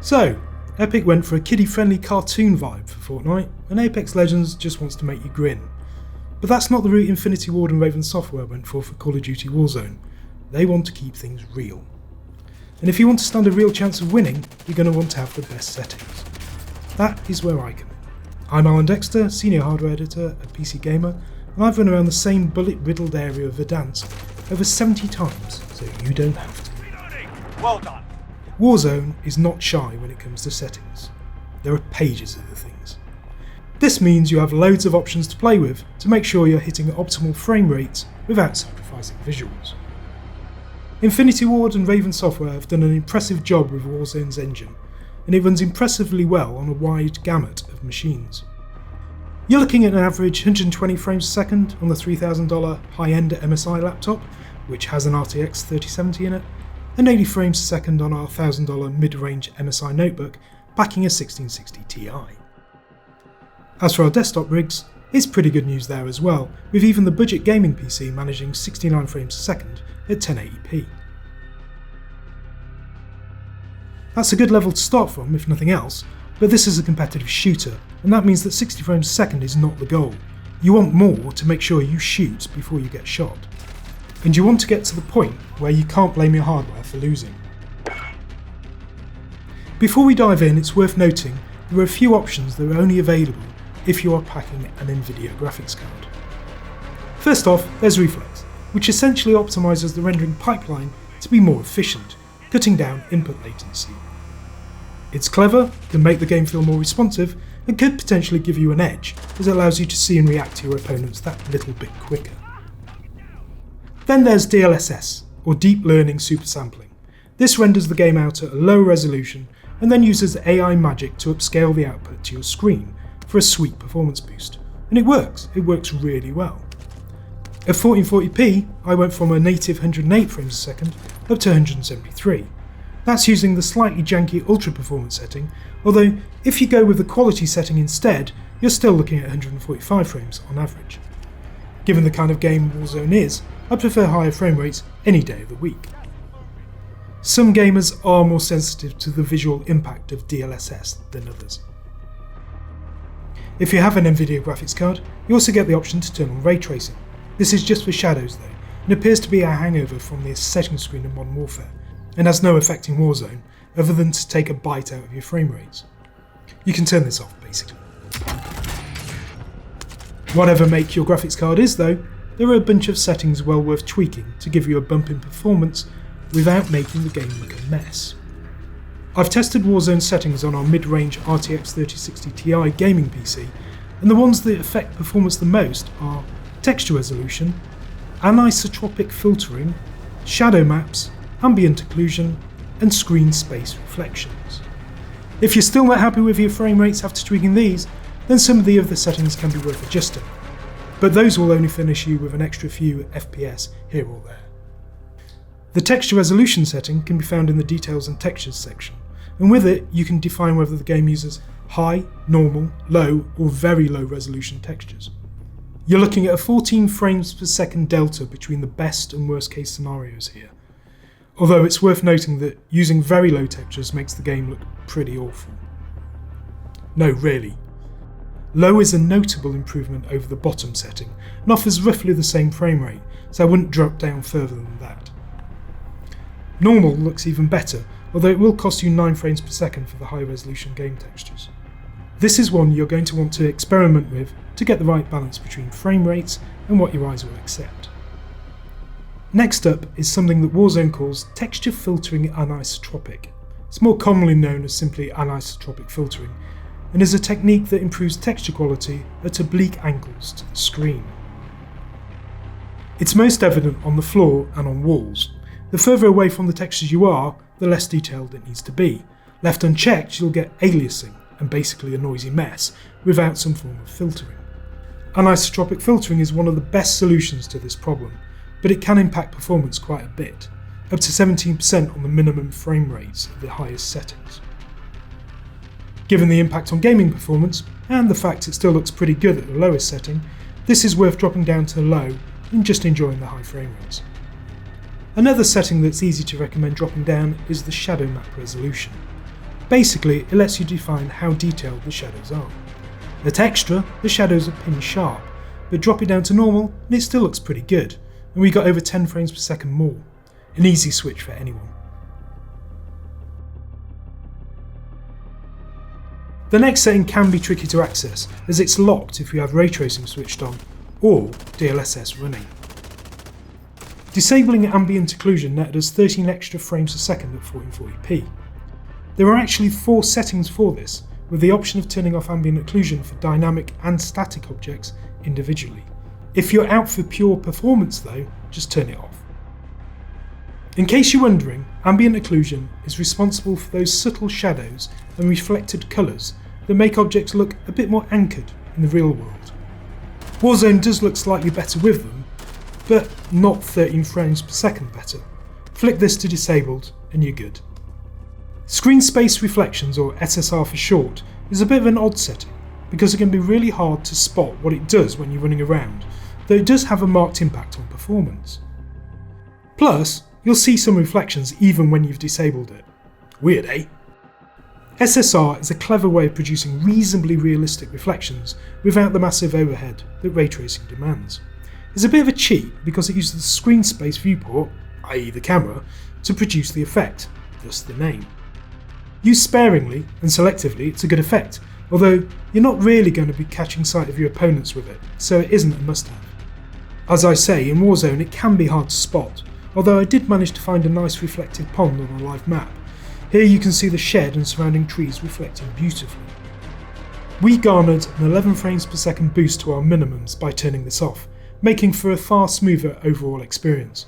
So, Epic went for a kiddie-friendly cartoon vibe for Fortnite, and Apex Legends just wants to make you grin. But that's not the route Infinity Ward and Raven Software went for Call of Duty Warzone. They want to keep things real. And if you want to stand a real chance of winning, you're going to want to have the best settings. That is where I come in. I'm Alan Dexter, Senior Hardware Editor at PC Gamer, and I've run around the same bullet-riddled area of Verdansk over 70 times, so you don't have to. Well done. Warzone is not shy when it comes to settings. There are pages of the things. This means you have loads of options to play with to make sure you're hitting optimal frame rates without sacrificing visuals. Infinity Ward and Raven Software have done an impressive job with Warzone's engine, and it runs impressively well on a wide gamut of machines. You're looking at an average 120 frames per second on the $3,000 high-end MSI laptop, which has an RTX 3070 in it, and 80 frames per second on our $1,000 mid-range MSI notebook backing a 1660 Ti. As for our desktop rigs, it's pretty good news there as well, with even the budget gaming PC managing 69 frames per second at 1080p. That's a good level to start from, if nothing else, but this is a competitive shooter, and that means that 60 frames per second is not the goal. You want more to make sure you shoot before you get shot. And you want to get to the point where you can't blame your hardware for losing. Before we dive in, it's worth noting there are a few options that are only available if you are packing an Nvidia graphics card. First off, there's Reflex, which essentially optimises the rendering pipeline to be more efficient, cutting down input latency. It's clever, can make the game feel more responsive, and could potentially give you an edge, as it allows you to see and react to your opponents that little bit quicker. Then there's DLSS, or Deep Learning Super Sampling. This renders the game out at a low resolution and then uses AI magic to upscale the output to your screen for a sweet performance boost. And it works really well. At 1440p, I went from a native 108 frames per second up to 173. That's using the slightly janky ultra performance setting, although if you go with the quality setting instead, you're still looking at 145 frames on average. Given the kind of game Warzone is, I prefer higher frame rates any day of the week. Some gamers are more sensitive to the visual impact of DLSS than others. If you have an Nvidia graphics card, you also get the option to turn on ray tracing. This is just for shadows though, and appears to be a hangover from the setting screen in Modern Warfare, and has no effect in Warzone other than to take a bite out of your frame rates. You can turn this off basically. Whatever make your graphics card is though, there are a bunch of settings well worth tweaking to give you a bump in performance without making the game look a mess. I've tested Warzone settings on our mid-range RTX 3060 Ti gaming PC, and the ones that affect performance the most are texture resolution, anisotropic filtering, shadow maps, ambient occlusion, and screen space reflections. If you're still not happy with your frame rates after tweaking these, then some of the other settings can be worth adjusting, but those will only furnish you with an extra few FPS here or there. The texture resolution setting can be found in the details and textures section, and with it you can define whether the game uses high, normal, low or very low resolution textures. You're looking at a 14 frames per second delta between the best and worst case scenarios here, although it's worth noting that using very low textures makes the game look pretty awful. No, really. Low is a notable improvement over the bottom setting and offers roughly the same frame rate, so I wouldn't drop down further than that. Normal looks even better, although it will cost you 9 frames per second for the high resolution game textures. This is one you're going to want to experiment with to get the right balance between frame rates and what your eyes will accept. Next up is something that Warzone calls texture filtering anisotropic. It's more commonly known as simply anisotropic filtering, and is a technique that improves texture quality at oblique angles to the screen. It's most evident on the floor and on walls. The further away from the textures you are, the less detailed it needs to be. Left unchecked, you'll get aliasing, and basically a noisy mess, without some form of filtering. Anisotropic filtering is one of the best solutions to this problem, but it can impact performance quite a bit, up to 17% on the minimum frame rates of the highest settings. Given the impact on gaming performance, and the fact it still looks pretty good at the lowest setting, this is worth dropping down to low and just enjoying the high frame rates. Another setting that's easy to recommend dropping down is the shadow map resolution. Basically, it lets you define how detailed the shadows are. At extra, the shadows are pin sharp, but drop it down to normal and it still looks pretty good, and we got over 10 frames per second more. An easy switch for anyone. The next setting can be tricky to access, as it's locked if you have ray tracing switched on, or DLSS running. Disabling ambient occlusion netted us 13 extra frames per second at 1440p. There are actually 4 settings for this, with the option of turning off ambient occlusion for dynamic and static objects individually. If you're out for pure performance though, just turn it off. In case you're wondering, ambient occlusion is responsible for those subtle shadows and reflected colours that make objects look a bit more anchored in the real world. Warzone does look slightly better with them, but not 13 frames per second better. Flick this to disabled and you're good. Screen space reflections, or SSR for short, is a bit of an odd setting because it can be really hard to spot what it does when you're running around, though it does have a marked impact on performance. Plus, you'll see some reflections even when you've disabled it. Weird, eh? SSR is a clever way of producing reasonably realistic reflections without the massive overhead that ray tracing demands. It's a bit of a cheat because it uses the screen space viewport, i.e. the camera, to produce the effect, thus the name. Used sparingly and selectively, it's a good effect, although you're not really going to be catching sight of your opponents with it, so it isn't a must-have. As I say, in Warzone it can be hard to spot, although I did manage to find a nice reflected pond on a live map. Here you can see the shed and surrounding trees reflecting beautifully. We garnered an 11 frames per second boost to our minimums by turning this off, making for a far smoother overall experience.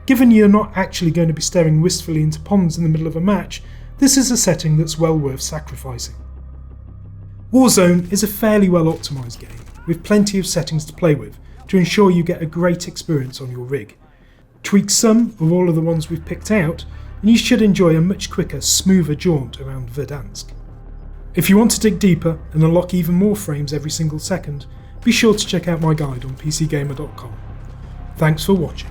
Given you're not actually going to be staring wistfully into ponds in the middle of a match, this is a setting that's well worth sacrificing. Warzone is a fairly well optimised game, with plenty of settings to play with to ensure you get a great experience on your rig. Tweak some or all of the ones we've picked out, and you should enjoy a much quicker, smoother jaunt around Verdansk. If you want to dig deeper and unlock even more frames every single second, be sure to check out my guide on PCGamer.com. Thanks for watching.